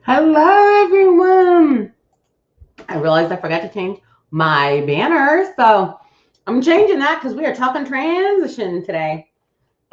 Hello, everyone. I realized I forgot to change my banner, so I'm changing that because we are talking transition today.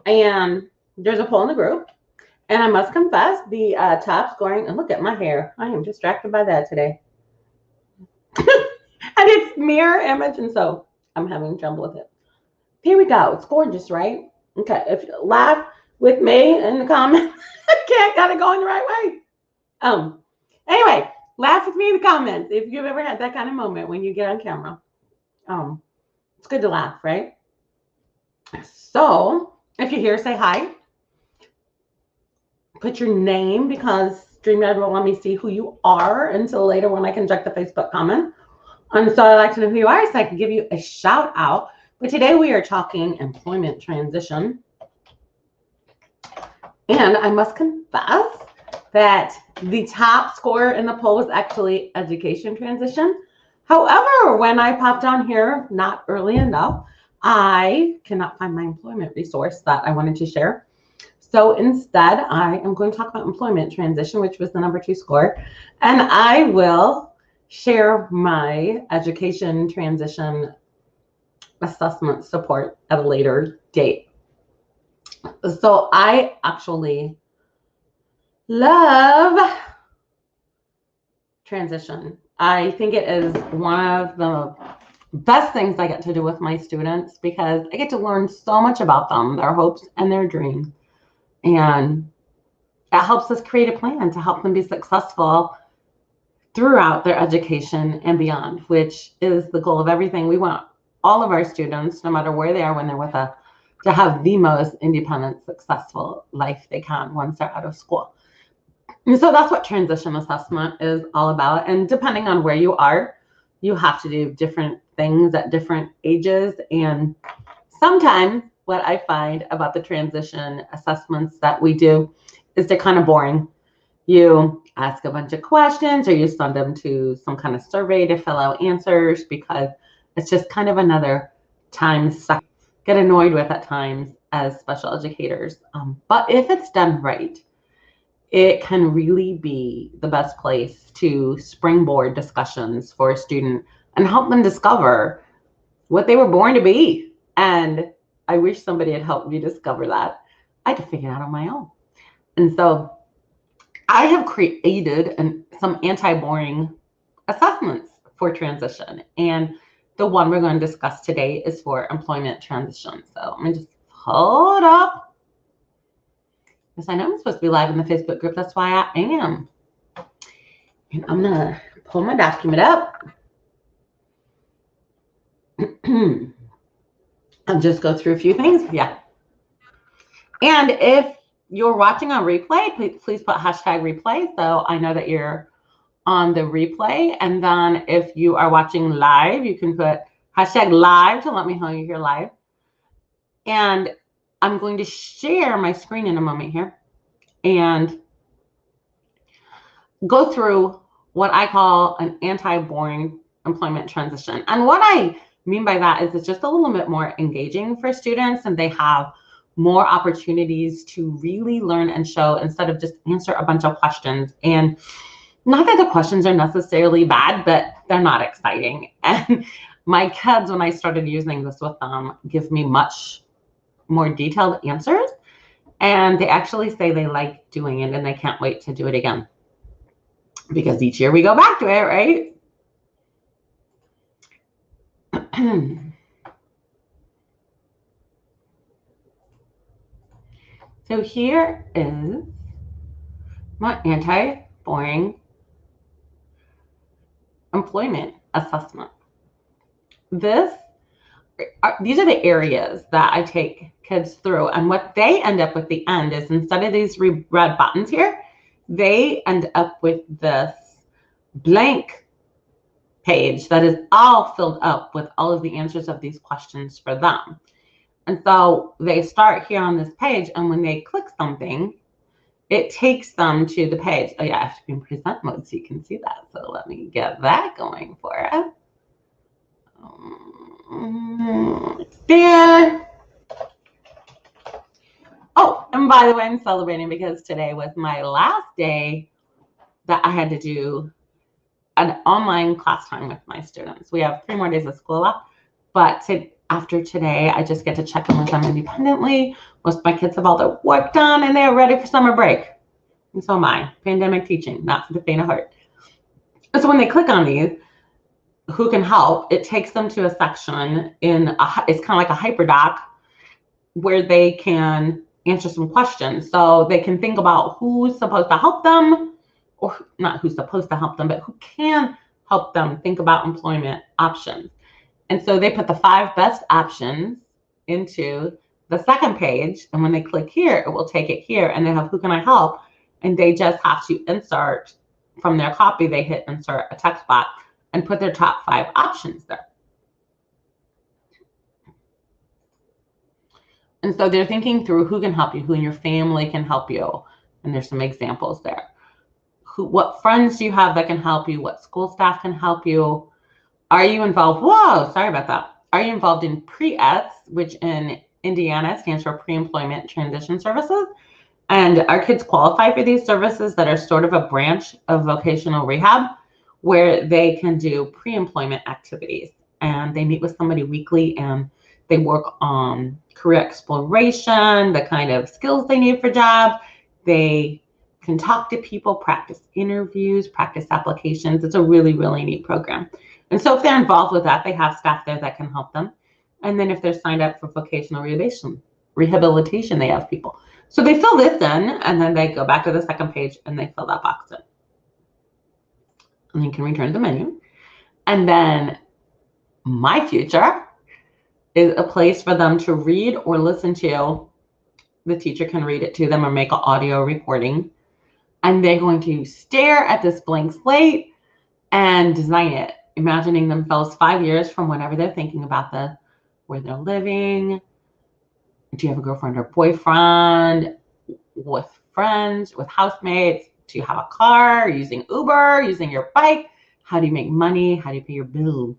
And there's a poll in the group, and I must confess, the top scoring. And look at my hair; I am distracted by that today, and it's mirror image, and so I'm having trouble with it. Here we go. It's gorgeous, right? Okay, if you laugh with me in the comments, I can't got it going the right way. Um, anyway, laugh with me in the comments if you've ever had that kind of moment when you get on camera. Um, it's good to laugh, right? So if you're here, say hi. Put your name because StreamYard won't let me see who you are until later when I can check the Facebook comment. And so I'd like to know who you are so I can give you a shout out. But today we are talking employment transition. And I must confess that the top score in the poll was actually education transition. However, when I popped on here not early enough, I cannot find my employment resource that I wanted to share. So instead, I am going to talk about employment transition, which was the number 2 score. And I will share my education transition assessment support at a later date. So I actually love transition. I think it is one of the best things I get to do with my students because I get to learn so much about them, their hopes and their dreams. And it helps us create a plan to help them be successful throughout their education and beyond, which is the goal of everything. We want all of our students, no matter where they are when they're with us, to have the most independent, successful life they can once they're out of school. And so that's what transition assessment is all about. And depending on where you are, you have to do different things at different ages. And sometimes what I find about the transition assessments that we do is they're kind of boring. You ask a bunch of questions or you send them to some kind of survey to fill out answers because it's just kind of another time suck. Get annoyed with at times as special educators. But if it's done right, it can really be the best place to springboard discussions for a student and help them discover what they were born to be. And I wish somebody had helped me discover that. I had to figure it out on my own. And so I have created some anti-boring assessments for transition. And the one we're going to discuss today is for employment transition. So let me just hold up. Because I know I'm supposed to be live in the Facebook group. That's why I am. And I'm going to pull my document up. I'll just go through a few things. Yeah. And if you're watching on replay, please put hashtag replay so I know that you're on the replay. And then if you are watching live, you can put hashtag live to let me know you're here live. And I'm going to share my screen in a moment here and go through what I call an anti-boring employment transition. And what I mean by that is it's just a little bit more engaging for students and they have more opportunities to really learn and show instead of just answer a bunch of questions. And not that the questions are necessarily bad, but they're not exciting. And my kids, when I started using this with them, give me much more detailed answers. And they actually say they like doing it and they can't wait to do it again. Because each year we go back to it, right? So here is my anti-boring employment assessment. These are the areas that I take kids through. And what they end up with at the end is instead of these red buttons here, they end up with this blank page that is all filled up with all of the answers of these questions for them. And so they start here on this page, and when they click something, it takes them to the page. Oh yeah, I have to be in present mode so you can see that. So let me get that going for us. There. Oh, and by the way, I'm celebrating because today was my last day that I had to do an online class time with my students. We have 3 more days of school left, but after today, I just get to check in with them independently. Most of my kids have all their work done and they're ready for summer break. And so am I. Pandemic teaching, not for the faint of heart. And so when they click on these, who can help, it takes them to a section it's kind of like a hyperdoc where they can answer some questions. So they can think about who's supposed to help them, or not who's supposed to help them, but who can help them think about employment options. And so they put the 5 best options into the second page. And when they click here, it will take it here and they have who can I help? And they just have to insert from their copy, they hit insert a text box and put their top 5 options there. And so they're thinking through who can help you, who in your family can help you. And there's some examples there. What friends do you have that can help you? What school staff can help you? Are you involved? Whoa, sorry about that. Are you involved in pre-ETS, which in Indiana stands for Pre-Employment Transition Services? And our kids qualify for these services that are sort of a branch of vocational rehab where they can do pre-employment activities. And they meet with somebody weekly and they work on career exploration, the kind of skills they need for jobs. They can talk to people, practice interviews, practice applications. It's a really, really neat program. And so if they're involved with that, they have staff there that can help them. And then if they're signed up for vocational rehabilitation, they have people. So they fill this in and then they go back to the second page and they fill that box in. And you can return the menu. And then My Future is a place for them to read or listen to. The teacher can read it to them or make an audio recording. And they're going to stare at this blank slate and design it, imagining themselves 5 years from whenever they're thinking about where they're living. Do you have a girlfriend or boyfriend? With friends, with housemates? Do you have a car? Using Uber? Using your bike? How do you make money? How do you pay your bill?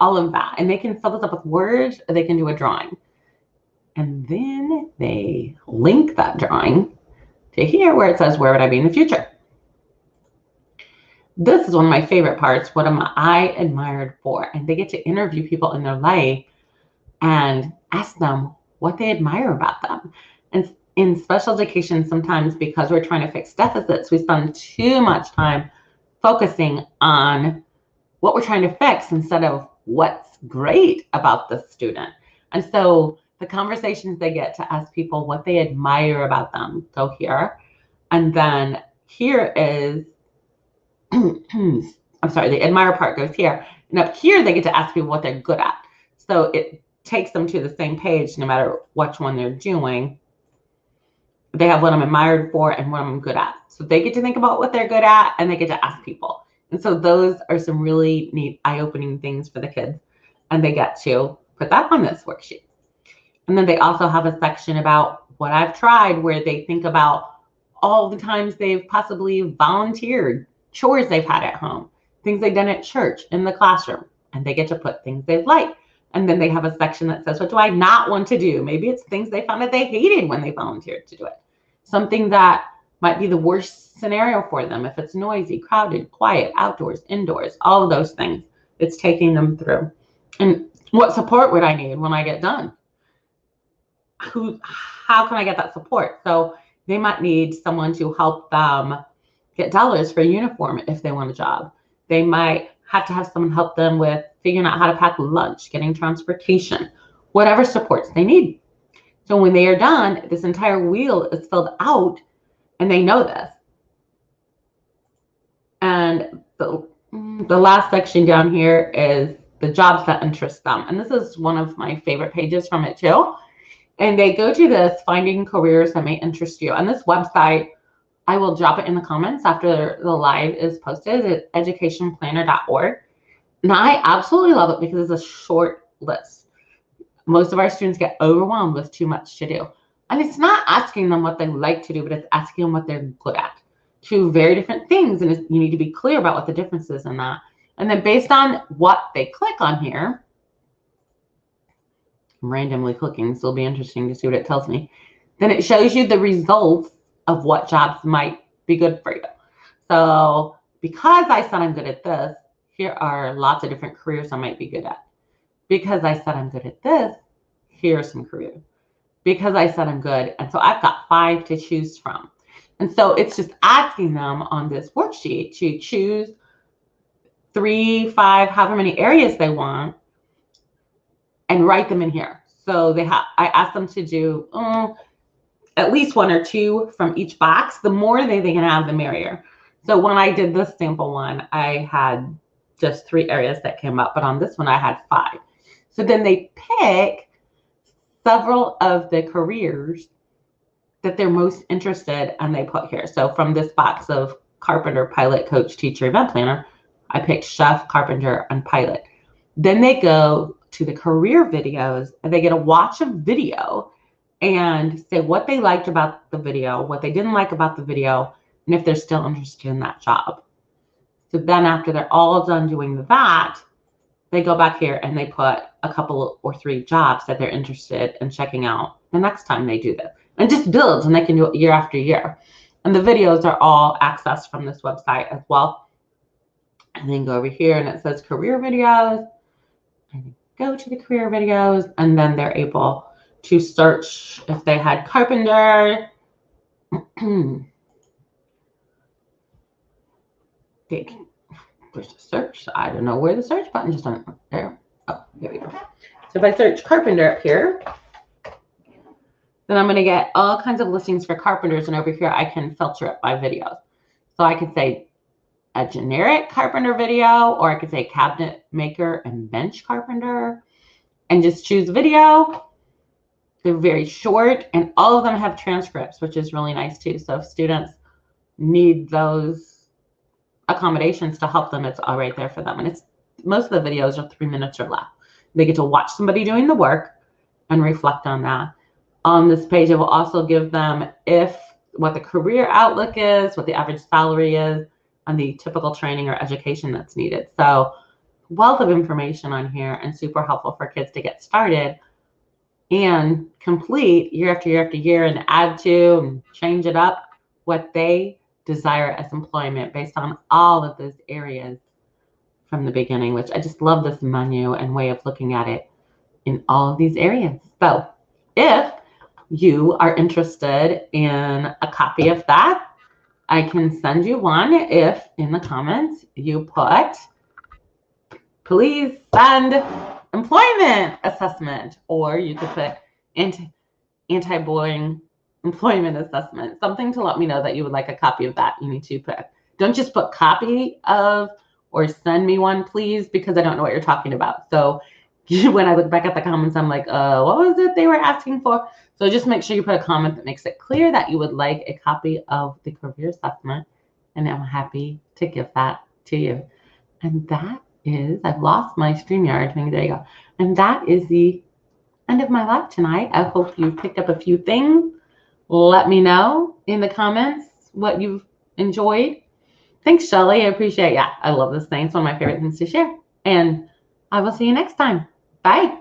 All of that. And they can fill this up with words or they can do a drawing. And then they link that drawing to here where it says, where would I be in the future? This is one of my favorite parts. What am I admired for? And they get to interview people in their life and ask them what they admire about them. And in special education, sometimes because we're trying to fix deficits, we spend too much time focusing on what we're trying to fix instead of what's great about the student. And so the conversations they get to ask people what they admire about them go here. And then here is, I'm sorry, the admire part goes here. And up here, they get to ask people what they're good at. So it takes them to the same page no matter which one they're doing. They have what I'm admired for and what I'm good at. So they get to think about what they're good at and they get to ask people. And so those are some really neat eye-opening things for the kids. And they get to put that on this worksheet. And then they also have a section about what I've tried where they think about all the times they've possibly volunteered, chores they've had at home, things they've done at church, in the classroom. And they get to put things they've liked. And then they have a section that says, what do I not want to do? Maybe it's things they found that they hated when they volunteered to do it. Something that might be the worst scenario for them. If it's noisy, crowded, quiet, outdoors, indoors, all of those things, it's taking them through. And what support would I need when I get done? How can I get that support? So they might need someone to help them get dollars for a uniform if they want a job. They might have to have someone help them with figuring out how to pack lunch, getting transportation, whatever supports they need. So when they are done, this entire wheel is filled out and they know this. And the last section down here is the jobs that interest them. And this is one of my favorite pages from it too. And they go to this finding careers that may interest you. And this website, I will drop it in the comments after the live is posted at educationplanner.org. And I absolutely love it because it's a short list. Most of our students get overwhelmed with too much to do. And it's not asking them what they like to do, but it's asking them what they're good at. 2 very different things. And you need to be clear about what the difference is in that. And then based on what they click on here, I'm randomly clicking, so it'll be interesting to see what it tells me. Then it shows you the results of what jobs might be good for you. So because I said I'm good at this, here are lots of different careers I might be good at. Because I said I'm good at this, here are some careers. Because I said I'm good. And so I've got 5 to choose from. And so it's just asking them on this worksheet to choose 3, 5, however many areas they want, and write them in here. So I asked them to do at least 1 or 2 from each box. The more they can have, the merrier. So when I did this sample one, I had just 3 areas that came up, but on this one I had 5. So then they pick several of the careers that they're most interested and they put here. So from this box of carpenter, pilot, coach, teacher, event planner, I picked chef, carpenter, and pilot. Then they go to the career videos and they get to watch a video and say what they liked about the video, what they didn't like about the video, and if they're still interested in that job. So then after they're all done doing that, they go back here and they put a couple or 3 jobs that they're interested in checking out the next time they do this. And just builds, and they can do it year after year. And the videos are all accessed from this website as well. And then go over here and it says career videos. And go to the career videos, and then they're able to search if they had carpenter. There's a search. I don't know where the search button just went. There. Oh, here we go. So if I search carpenter up here, then I'm going to get all kinds of listings for carpenters. And over here, I can filter it by videos. So I could say a generic carpenter video, or I could say cabinet maker and bench carpenter, and just choose video. They're very short, and all of them have transcripts, which is really nice too. So if students need those accommodations to help them, it's all right there for them. And most of the videos are 3 minutes or less. They get to watch somebody doing the work and reflect on that. On this page, it will also give them what the career outlook is, what the average salary is, and the typical training or education that's needed. So wealth of information on here, and super helpful for kids to get started and complete year after year after year, and add to and change it up what they desire as employment based on all of those areas from the beginning, which I just love this menu and way of looking at it in all of these areas. So if you are interested in a copy of that, I can send you one if in the comments you put, please send employment assessment, or you could put anti-bullying employment assessment, something to let me know that you would like a copy of that. You need to put, don't just put copy of or send me one, please, because I don't know what you're talking about. So when I look back at the comments, I'm like, what was it they were asking for? So just make sure you put a comment that makes it clear that you would like a copy of the career assessment, and I'm happy to give that to you. And that is, I've lost my StreamYard thing. There you go. And that is the end of my live tonight. I hope you picked up a few things. Let me know in the comments what you've enjoyed. Thanks, Shelly. I appreciate it. Yeah, I love this thing. It's one of my favorite things to share. And I will see you next time. Bye.